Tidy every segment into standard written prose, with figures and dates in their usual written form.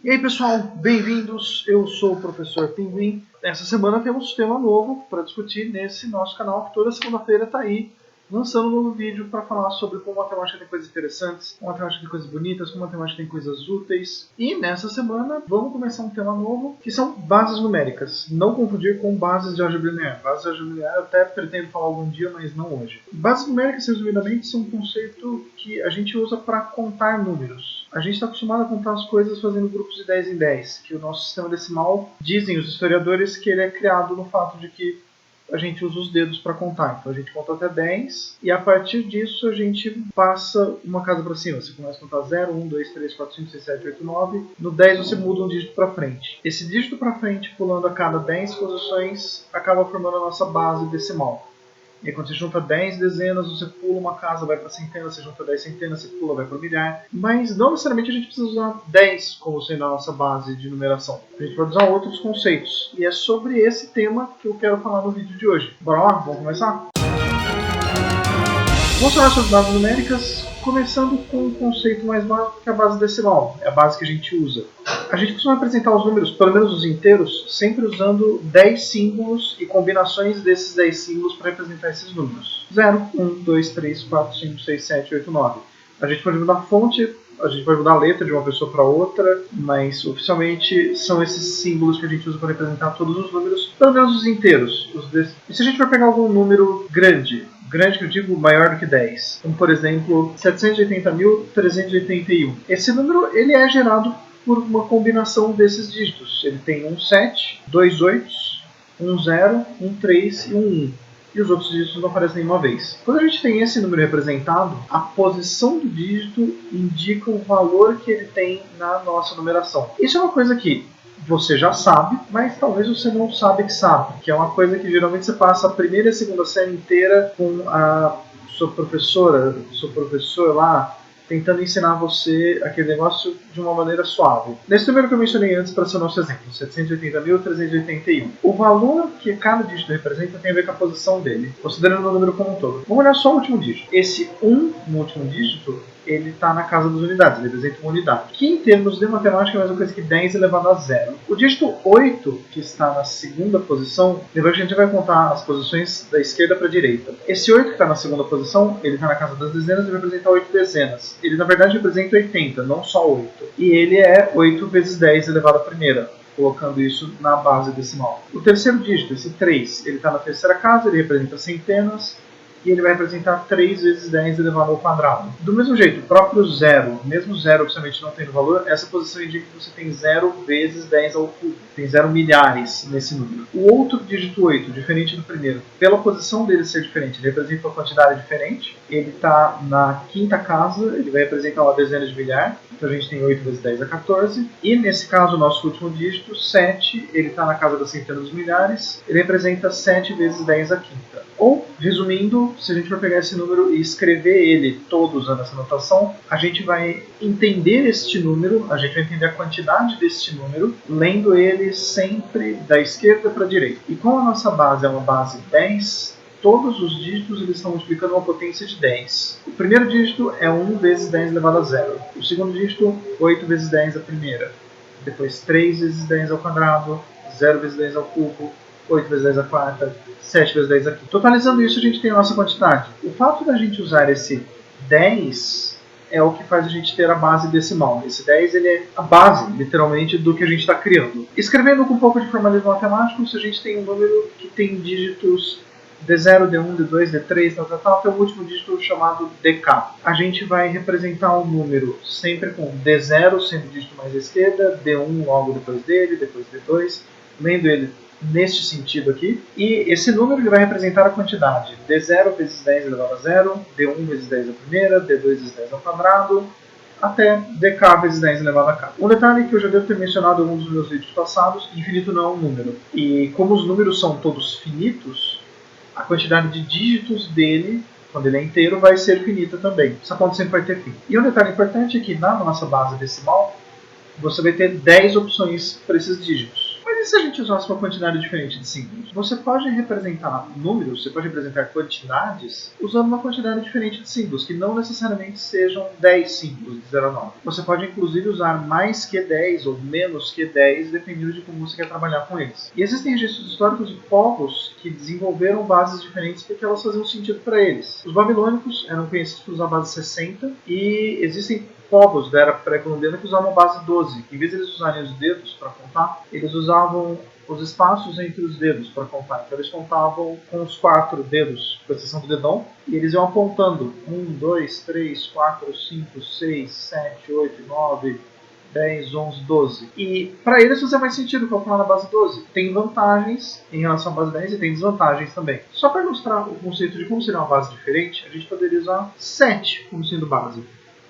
E aí pessoal, bem-vindos, eu sou o professor Pinguim. Essa semana temos um tema novo para discutir nesse nosso canal, que toda segunda-feira está aí lançando um novo vídeo para falar sobre como a matemática tem coisas interessantes, como a matemática tem coisas bonitas, como a matemática tem coisas úteis. E nessa semana vamos começar um tema novo, que são bases numéricas. Não confundir com bases de álgebra linear. Bases de álgebra linear eu até pretendo falar algum dia, mas não hoje. Bases numéricas, resumidamente, são um conceito que a gente usa para contar números. A gente está acostumado a contar as coisas fazendo grupos de 10 em 10, que o nosso sistema decimal, dizem os historiadores, que ele é criado no fato de que a gente usa os dedos para contar. Então a gente conta até 10 e a partir disso a gente passa uma casa para cima. Você começa a contar 0, 1, 2, 3, 4, 5, 6, 7, 8, 9. No 10 você muda um dígito para frente. Esse dígito para frente, pulando a cada 10 posições, acaba formando a nossa base decimal. E aí, quando você junta 10 dezenas, você pula uma casa, vai para centenas, você junta 10 centenas, você pula, vai para milhar. Mas não necessariamente a gente precisa usar 10 como sendo a nossa base de numeração. A gente pode usar outros conceitos. E é sobre esse tema que eu quero falar no vídeo de hoje. Bora lá? Vamos começar? Vamos falar sobre bases numéricas, começando com um conceito mais básico, que é a base decimal. É a base que a gente usa. A gente costuma apresentar os números, pelo menos os inteiros, sempre usando 10 símbolos e combinações desses 10 símbolos para representar esses números. 0, 1, 2, 3, 4, 5, 6, 7, 8, 9. A gente pode mudar a fonte, a gente pode mudar a letra de uma pessoa para outra, mas oficialmente são esses símbolos que a gente usa para representar todos os números, pelo menos os inteiros. E se a gente vai pegar algum número grande que eu digo maior do que 10, como por exemplo 780.381. Esse número ele é gerado por uma combinação desses dígitos. Ele tem um 7, 2 8, um 0, um 3 e um 1. E os outros dígitos não aparecem nenhuma vez. Quando a gente tem esse número representado, a posição do dígito indica o valor que ele tem na nossa numeração. Isso é uma coisa que você já sabe, mas talvez você não sabe que sabe. Que é uma coisa que geralmente você passa a primeira e a segunda série inteira com a sua professora, seu professor lá, tentando ensinar você aquele negócio de uma maneira suave. Nesse número que eu mencionei antes, para ser o nosso exemplo, 780.381. O valor que cada dígito representa tem a ver com a posição dele, considerando o número como um todo. Vamos olhar só o último dígito. Esse 1 no último dígito, ele está na casa das unidades, ele representa uma unidade. Que em termos de matemática é a mesma coisa que 10 elevado a 0. O dígito 8, que está na segunda posição, lembra que a gente vai contar as posições da esquerda para a direita. Esse 8 que está na segunda posição, ele está na casa das dezenas e vai representar 8 dezenas. Ele na verdade representa 80, não só 8. E ele é 8 vezes 10 elevado à primeira, colocando isso na base decimal. O terceiro dígito, esse 3, ele está na terceira casa, ele representa centenas, e ele vai representar 3 vezes 10 elevado ao quadrado. Do mesmo jeito, o próprio zero, mesmo zero oficialmente não tendo valor, essa posição indica que você tem 0 vezes 10 ao cubo. Tem 0 milhares nesse número. O outro dígito 8, diferente do primeiro, pela posição dele ser diferente, ele representa uma quantidade diferente. Ele está na quinta casa, ele vai representar uma dezena de milhar. Então a gente tem 8 vezes 10 a 14. E nesse caso, o nosso último dígito, 7, ele está na casa das centenas dos milhares. Ele representa 7 vezes 10 a quinta. Ou, resumindo, se a gente for pegar esse número e escrever ele todo usando essa notação, a gente vai entender este número, a gente vai entender a quantidade deste número, lendo ele sempre da esquerda para a direita. E como a nossa base é uma base 10, todos os dígitos eles estão multiplicando uma potência de 10. O primeiro dígito é 1 vezes 10 elevado a 0. O segundo dígito, 8 vezes 10 a primeira. Depois 3 vezes 10 ao quadrado, 0 vezes 10 ao cubo, 8 vezes 10 a quarta, 7 vezes 10 aqui. Totalizando isso, a gente tem a nossa quantidade. O fato da gente usar esse 10 é o que faz a gente ter a base decimal. Esse 10 ele é a base, literalmente, do que a gente está criando. Escrevendo com um pouco de formalismo matemático, se a gente tem um número que tem dígitos D0, D1, D2, D3, até o último dígito chamado DK. A gente vai representar um número sempre com D0 sendo o dígito mais à esquerda, D1 logo depois dele, depois D2, lendo ele neste sentido aqui. E esse número ele vai representar a quantidade D0 vezes 10 elevado a 0, D1 vezes 10 a primeira, D2 vezes 10 ao quadrado, até dk vezes 10 elevado a k. Um detalhe que eu já devo ter mencionado em alguns dos meus vídeos passados, infinito não é um número. E como os números são todos finitos, a quantidade de dígitos dele, quando ele é inteiro, vai ser finita também. Essa conta sempre vai ter fim. E um detalhe importante é que na nossa base decimal, você vai ter 10 opções para esses dígitos. Mas e E se a gente usasse uma quantidade diferente de símbolos? Você pode representar números, você pode representar quantidades usando uma quantidade diferente de símbolos, que não necessariamente sejam 10 símbolos de 0 a 9. Você pode inclusive usar mais que 10 ou menos que 10, dependendo de como você quer trabalhar com eles. E existem registros históricos de povos que desenvolveram bases diferentes porque elas faziam sentido para eles. Os babilônicos eram conhecidos por usar a base 60 e existem povos da era pré-colombiana que usavam a base 12. Em vez de eles usarem os dedos para contar, eles usavam os espaços entre os dedos para contar. Então eles contavam com os 4 dedos, com exceção do dedão, e eles iam apontando 1, 2, 3, 4, 5, 6, 7, 8, 9, 10, 11, 12. E para eles fazia mais sentido calcular na base 12. Tem vantagens em relação à base 10 e tem desvantagens também. Só para ilustrar o conceito de como seria uma base diferente, a gente poderia usar 7 como sendo base.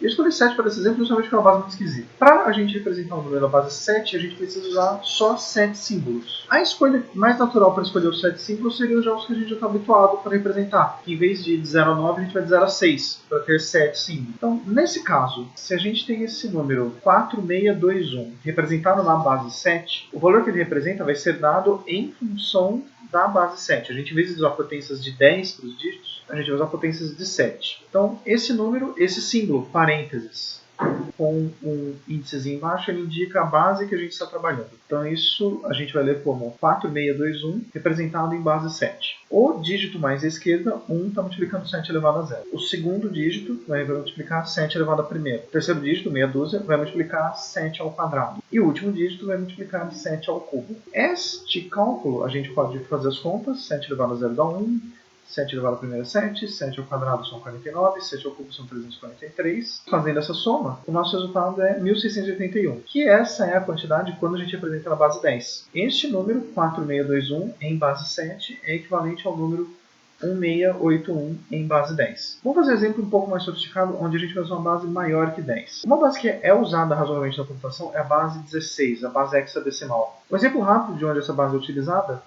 Eu escolhi 7 para esse exemplo justamente porque é uma base muito esquisita. Para a gente representar um número da base 7, a gente precisa usar só 7 símbolos. A escolha mais natural para escolher os 7 símbolos seriam os jogos que a gente já está habituado para representar. Que em vez de 0 a 9, a gente vai de 0 a 6 para ter 7 símbolos. Então, nesse caso, se a gente tem esse número 4621 representado na base 7, o valor que ele representa vai ser dado em função da base 7. A gente, em vez de usar potências de 10 para os dígitos, a gente vai usar potências de 7. Então, esse número, esse símbolo, parênteses, com um índice embaixo, ele indica a base que a gente está trabalhando. Então, isso a gente vai ler como 4621, representado em base 7. O dígito mais à esquerda, 1, está multiplicando 7 elevado a 0. O segundo dígito vai multiplicar 7 elevado a 1. O terceiro dígito, meia dúzia, vai multiplicar 7 ao quadrado. E o último dígito vai multiplicar 7 ao cubo. Este cálculo, a gente pode fazer as contas. 7 elevado a 0 dá 1. 7 elevado à primeira é 7, 7 ao quadrado são 49, 7 ao cubo são 343. Fazendo essa soma, o nosso resultado é 1681, que essa é a quantidade quando a gente representa na base 10. Este número, 4621, em base 7, é equivalente ao número 1681 em base 10. Vamos fazer um exemplo um pouco mais sofisticado, onde a gente vai usar uma base maior que 10. Uma base que é usada razoavelmente na computação é a base 16, a base hexadecimal. Um exemplo rápido de onde essa base é utilizada: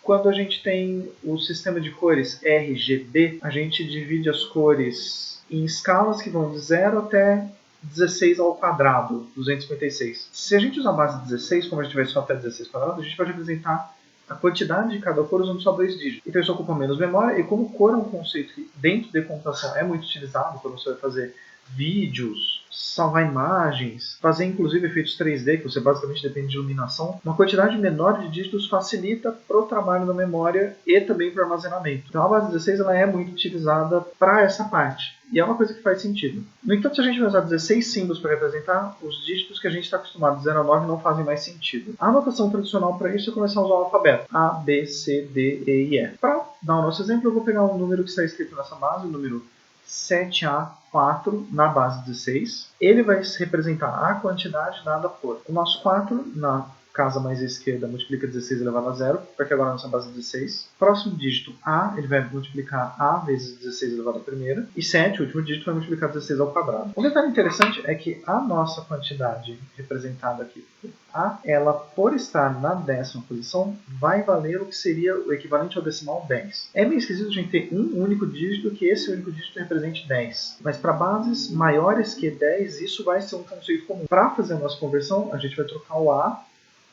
quando a gente tem o sistema de cores RGB, a gente divide as cores em escalas que vão de 0 até 16 ao quadrado, 256. Se a gente usar a base 16, como a gente vai só até 16 quadrado, a gente pode representar a quantidade de cada cor usando só 2 dígitos. Então isso ocupa menos memória, e como cor é um conceito que dentro de computação é muito utilizado quando você vai fazer vídeos, salvar imagens, fazer inclusive efeitos 3D, que você basicamente depende de iluminação, uma quantidade menor de dígitos facilita para o trabalho da memória e também para o armazenamento. Então a base 16 ela é muito utilizada para essa parte. E é uma coisa que faz sentido. No entanto, se a gente vai usar 16 símbolos para representar, os dígitos que a gente está acostumado, 0 a 9, não fazem mais sentido. A anotação tradicional para isso é começar a usar o alfabeto. A, B, C, D, E e F. Para dar o nosso exemplo, eu vou pegar um número que está escrito nessa base, o número 7A4 na base 16. Ele vai representar a quantidade dada por. O nosso 4 na casa mais à esquerda multiplica 16 elevado a 0, porque agora a nossa base é 16. Próximo dígito A, ele vai multiplicar A vezes 16 elevado a primeira. E 7, o último dígito, vai multiplicar 16 ao quadrado. Um detalhe interessante é que a nossa quantidade representada aqui por A, ela, por estar na 10ª posição, vai valer o que seria o equivalente ao decimal 10. É meio esquisito a gente ter um único dígito que esse único dígito represente 10. Mas para bases maiores que 10, isso vai ser um conceito comum. Para fazer a nossa conversão, a gente vai trocar o A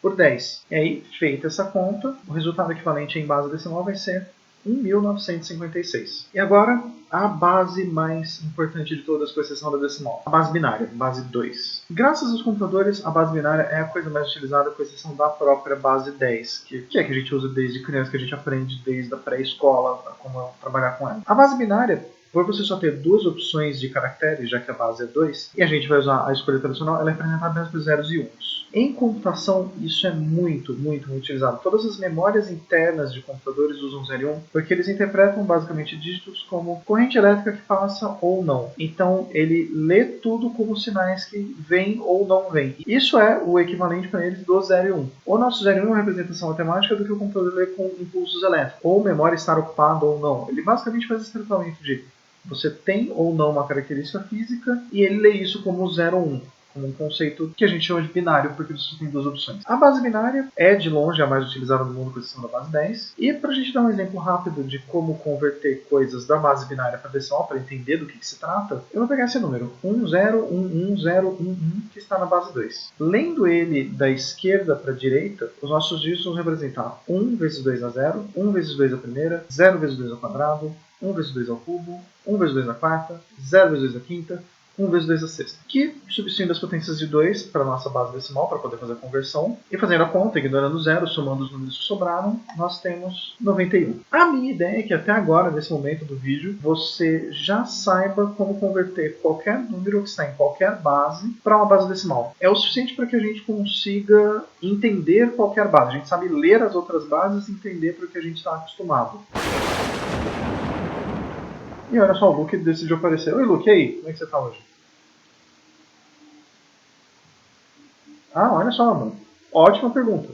por 10. E aí, feita essa conta, o resultado equivalente em base decimal vai ser 1956. E agora, a base mais importante de todas, com exceção da decimal. A base binária, base 2. Graças aos computadores, a base binária é a coisa mais utilizada, com exceção da própria base 10, que é que a gente usa desde criança, que a gente aprende desde a pré-escola, como trabalhar com ela. A base binária, por você só ter 2 opções de caracteres, já que a base é 2, e a gente vai usar a escolha tradicional, ela é representada apenas por zeros e uns. Em computação, isso é muito utilizado. Todas as memórias internas de computadores usam 0 e 1, porque eles interpretam basicamente dígitos como corrente elétrica que passa ou não. Então, ele lê tudo como sinais que vêm ou não vêm. Isso é o equivalente para eles do 0 e 1. O nosso 0 e 1 é uma representação matemática do que o computador lê com impulsos elétricos, ou memória estar ocupada ou não. Ele basicamente faz esse tratamento de você tem ou não uma característica física e ele lê isso como 0 ou 1. como um conceito que a gente chama de binário, porque você tem duas opções. A base binária é, de longe, a mais utilizada no mundo, com exceção da base 10. E para a gente dar um exemplo rápido de como converter coisas da base binária para decimal, para entender do que se trata, eu vou pegar esse número, 101111, que está na base 2. Lendo ele da esquerda para a direita, os nossos dígitos vão representar 1 vezes 2 a 0, 1 vezes 2 a primeira, 0 vezes 2 ao quadrado, 1 vezes 2 ao cubo, 1 vezes 2 à quarta, 0 vezes 2 à quinta, 1 vezes 2 à sexta, que substituindo as potências de 2 para a nossa base decimal, para poder fazer a conversão, e fazendo a conta, ignorando o zero, somando os números que sobraram, nós temos 91. A minha ideia é que até agora, nesse momento do vídeo, você já saiba como converter qualquer número que está em qualquer base para uma base decimal. É o suficiente para que a gente consiga entender qualquer base. A gente sabe ler as outras bases e entender para o que a gente está acostumado. E olha só, o Luke decidiu aparecer. Oi, Luke, e aí? Como é que você tá hoje? Ah, olha só, mano. Ótima pergunta.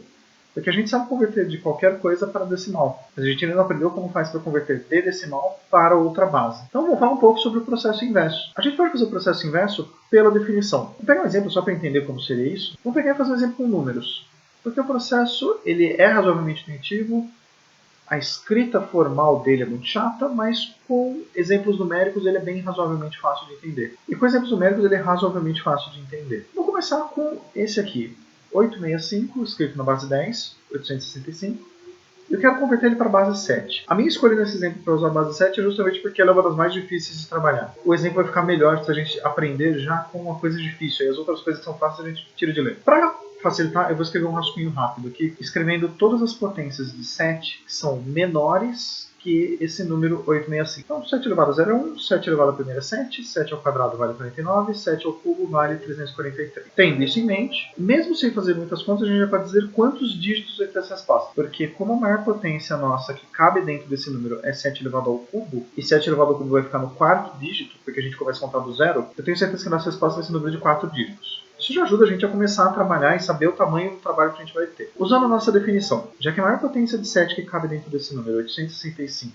Porque a gente sabe converter de qualquer coisa para decimal. Mas a gente ainda não aprendeu como faz para converter de decimal para outra base. Então vamos falar um pouco sobre o processo inverso. A gente pode fazer o processo inverso pela definição. Vou pegar um exemplo só para entender como seria isso. Vamos pegar e fazer um exemplo com números. Porque o processo ele é razoavelmente intuitivo. A escrita formal dele é muito chata, mas com exemplos numéricos ele é bem razoavelmente fácil de entender. E com exemplos numéricos ele é razoavelmente fácil de entender. Vou começar com esse aqui, 865, escrito na base 10, 865. Eu quero converter ele para a base 7. A minha escolha nesse exemplo para usar a base 7 é justamente porque ela é uma das mais difíceis de trabalhar. O exemplo vai ficar melhor se a gente aprender já com uma coisa difícil. E as outras coisas que são fáceis a gente tira de ler. Para facilitar, eu vou escrever um rascunho rápido aqui, escrevendo todas as potências de 7 que são menores que esse número 865. Então, 7 elevado a 0 é 1, 7 elevado a primeira é 7, 7 ao quadrado vale 49, 7 ao cubo vale 343. Tendo isso em mente, mesmo sem fazer muitas contas, a gente já pode dizer quantos dígitos vai ter essa resposta. Porque como a maior potência nossa que cabe dentro desse número é 7 elevado ao cubo, e 7 elevado ao cubo vai ficar no quarto dígito, porque a gente começa a contar do zero, eu tenho certeza que a nossa resposta vai ser um número de 4 dígitos. Isso já ajuda a gente a começar a trabalhar e saber o tamanho do trabalho que a gente vai ter. Usando a nossa definição, já que a maior potência de 7 que cabe dentro desse número, 865,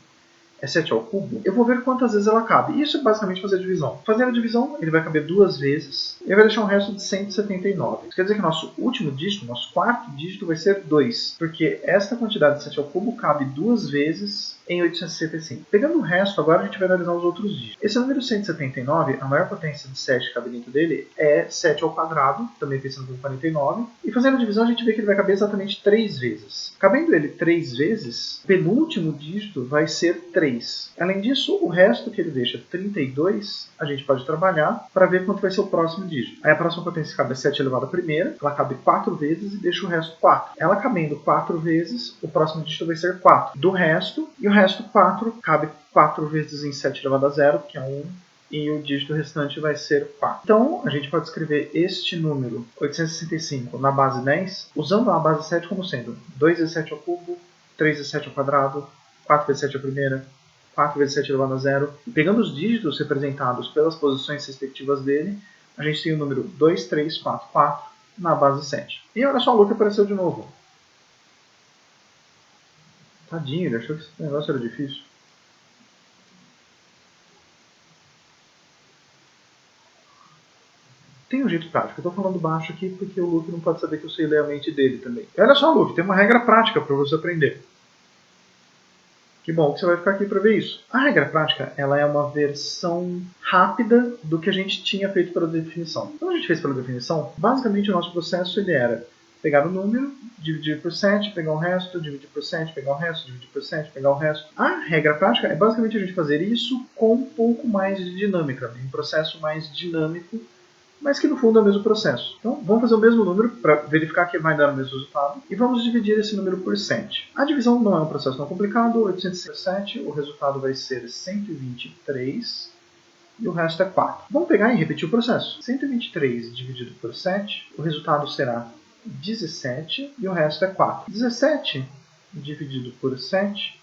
é 7 ao cubo, eu vou ver quantas vezes ela cabe. Isso é basicamente fazer a divisão. Fazendo a divisão, ele vai caber 2 vezes, e vai deixar um resto de 179. Isso quer dizer que nosso último dígito, nosso quarto dígito, vai ser 2, porque esta quantidade de 7 ao cubo cabe 2 vezes em 865. Pegando o resto, agora a gente vai analisar os outros dígitos. Esse número 179, a maior potência de 7 que cabe dentro dele é 7 ao quadrado, também pensando com 49. E fazendo a divisão, a gente vê que ele vai caber exatamente 3 vezes. Cabendo ele 3 vezes, o penúltimo dígito vai ser 3. Além disso, o resto que ele deixa, 32, a gente pode trabalhar para ver quanto vai ser o próximo dígito. Aí a próxima potência cabe a 7 elevado à primeira, ela cabe 4 vezes e deixa o resto 4. Ela cabendo 4 vezes, o próximo dígito vai ser 4. Do resto, e o resto 4 cabe 4 vezes em 7 elevado a 0, que é 1, e o dígito restante vai ser 4. Então, a gente pode escrever este número, 865, na base 10, usando a base 7 como sendo 2 vezes 7 ao cubo, 3 vezes 7 ao quadrado, 4 vezes 7 à primeira, 4 vezes 7 elevado a 0. E pegando os dígitos representados pelas posições respectivas dele, a gente tem o número 2344 na base 7. E olha só, o Luke apareceu de novo. Tadinho, ele achou que esse negócio era difícil. Tem um jeito prático. Eu estou falando baixo aqui porque o Luke não pode saber que eu sei ler a mente dele também. E olha só, Luke, tem uma regra prática para você aprender. Que bom que você vai ficar aqui para ver isso. A regra prática ela é uma versão rápida do que a gente tinha feito pela definição. Quando a gente fez pela definição, basicamente o nosso processo ele era pegar o número, dividir por 7, pegar o resto, dividir por 7, pegar o resto, dividir por 7, pegar o resto. A regra prática é basicamente a gente fazer isso com um pouco mais de dinâmica, um processo mais dinâmico, mas que no fundo é o mesmo processo. Então, vamos fazer o mesmo número para verificar que vai dar o mesmo resultado e vamos dividir esse número por 7. A divisão não é um processo tão complicado, 807, o resultado vai ser 123 e o resto é 4. Vamos pegar e repetir o processo. 123 dividido por 7, o resultado será 17 e o resto é 4. 17 dividido por 7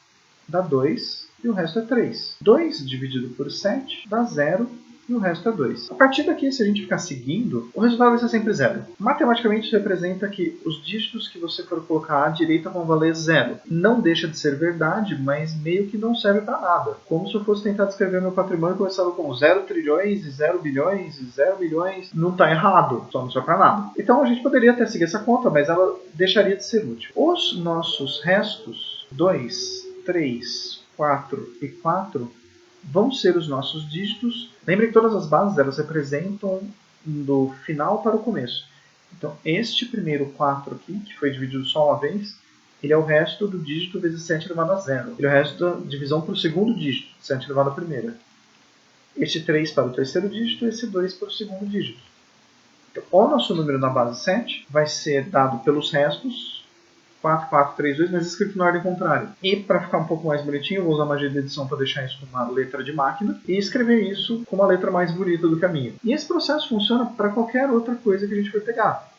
dá 2 e o resto é 3. 2 dividido por 7 dá 0 e o resto é 2. A partir daqui, se a gente ficar seguindo, o resultado vai ser sempre 0. Matematicamente, isso representa que os dígitos que você for colocar à direita vão valer 0. Não deixa de ser verdade, mas meio que não serve para nada. Como se eu fosse tentar descrever meu patrimônio começando com 0 trilhões, e 0 bilhões, e 0 milhões. Não está errado, só não serve para nada. Então a gente poderia até seguir essa conta, mas ela deixaria de ser útil. Os nossos restos, 2, 3, 4 e 4, vão ser os nossos dígitos. Lembre que todas as bases elas representam do final para o começo. Então, este primeiro 4 aqui, que foi dividido só uma vez, ele é o resto do dígito vezes 7 elevado a 0. Ele é o resto da divisão para o segundo dígito, 7 elevado à primeira. Este 3 para o terceiro dígito e esse 2 para o segundo dígito. Então, o nosso número na base 7 vai ser dado pelos restos, 4, 4, 3, 2, mas escrito na ordem contrária. E para ficar um pouco mais bonitinho, eu vou usar a magia de edição para deixar isso com uma letra de máquina e escrever isso com uma letra mais bonita do que a minha. E esse processo funciona para qualquer outra coisa que a gente for pegar.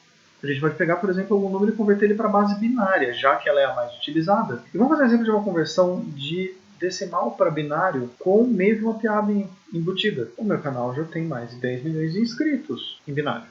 A gente pode pegar, por exemplo, algum número e converter ele para base binária, já que ela é a mais utilizada. E vamos fazer um exemplo de uma conversão de decimal para binário com meio que uma piada embutida. O meu canal já tem mais de 10 milhões de inscritos em binário.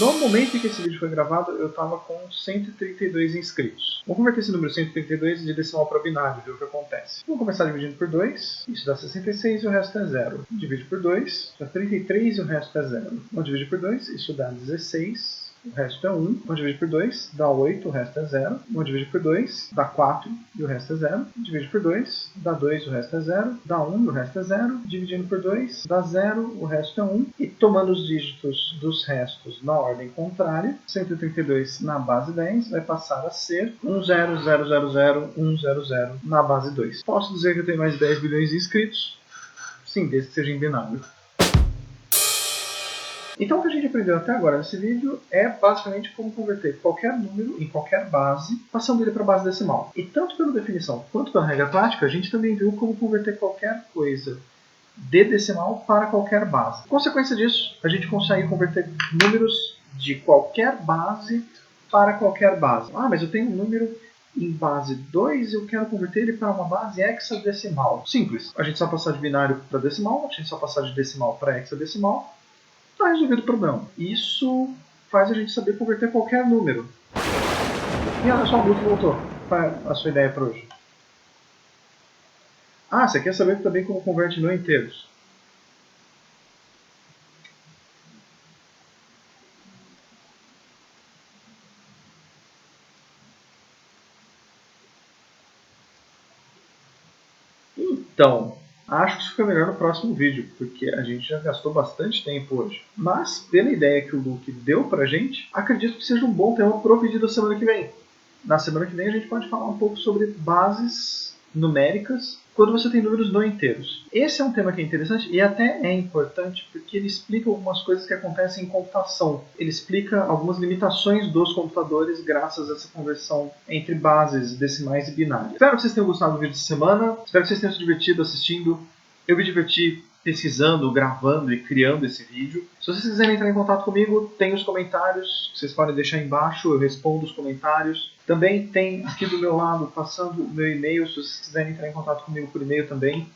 No momento em que esse vídeo foi gravado, eu estava com 132 inscritos. Vou converter esse número 132 de decimal para binário, ver o que acontece. Vou começar dividindo por 2, isso dá 66 e o resto é 0. Divide por 2, dá 33 e o resto é 0. Vamos dividir por 2, isso dá 16. O resto é 1. Vamos dividir por 2, dá 8, o resto é 0. Vamos dividir por 2, dá 4 e o resto é 0. Dividir por 2, dá 2, o resto é 0. Dá 1 e o resto é 0. Dividindo por 2, dá 0, o resto é 1. E tomando os dígitos dos restos na ordem contrária, 132 na base 10 vai passar a ser 100000100 na base 2. Posso dizer que eu tenho mais de 10 bilhões de inscritos? Sim, desde que seja em binário. Então o que a gente aprendeu até agora nesse vídeo é basicamente como converter qualquer número em qualquer base, passando ele para a base decimal. E tanto pela definição quanto pela regra prática, a gente também viu como converter qualquer coisa de decimal para qualquer base. Consequência disso, a gente consegue converter números de qualquer base para qualquer base. Ah, mas eu tenho um número em base 2 e eu quero converter ele para uma base hexadecimal. Simples. A gente só passar de binário para decimal, a gente só passar de decimal para hexadecimal. Está resolvido o problema. Isso faz a gente saber converter qualquer número. E olha só, o Bruto voltou. Qual é a sua ideia para hoje? Ah, você quer saber também como converte não inteiros? Então, acho que isso fica melhor no próximo vídeo, porque a gente já gastou bastante tempo hoje. Mas, pela ideia que o Luke deu pra gente, acredito que seja um bom tema pro vídeo da semana que vem. Na semana que vem a gente pode falar um pouco sobre bases numéricas quando você tem números não inteiros. Esse é um tema que é interessante e até é importante porque ele explica algumas coisas que acontecem em computação. Ele explica algumas limitações dos computadores graças a essa conversão entre bases decimais e binárias. Espero que vocês tenham gostado do vídeo de semana. Espero que vocês tenham se divertido assistindo. Eu me diverti pesquisando, gravando e criando esse vídeo. Se vocês quiserem entrar em contato comigo, tem os comentários, vocês podem deixar embaixo, eu respondo os comentários. Também tem aqui do meu lado, passando o meu e-mail, se vocês quiserem entrar em contato comigo por e-mail também.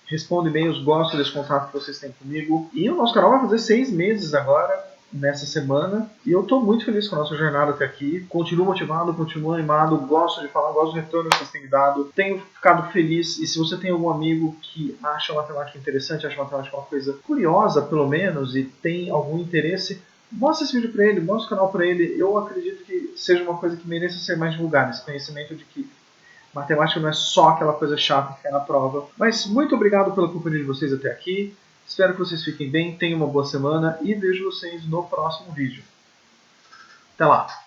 Respondo e-mails, gosto desse contato que vocês têm comigo. E o nosso canal vai fazer 6 meses agora, nessa semana, e eu estou muito feliz com a nossa jornada até aqui. Continuo motivado, continuo animado, gosto de falar, gosto do retorno que vocês têm me dado. Tenho ficado feliz, e se você tem algum amigo que acha a matemática interessante, acha a matemática uma coisa curiosa, pelo menos, e tem algum interesse, mostra esse vídeo para ele, mostra o canal para ele. Eu acredito que seja uma coisa que mereça ser mais divulgada, esse conhecimento de que matemática não é só aquela coisa chata que cai na prova. Mas muito obrigado pela companhia de vocês até aqui. Espero que vocês fiquem bem, tenham uma boa semana e vejo vocês no próximo vídeo. Até lá!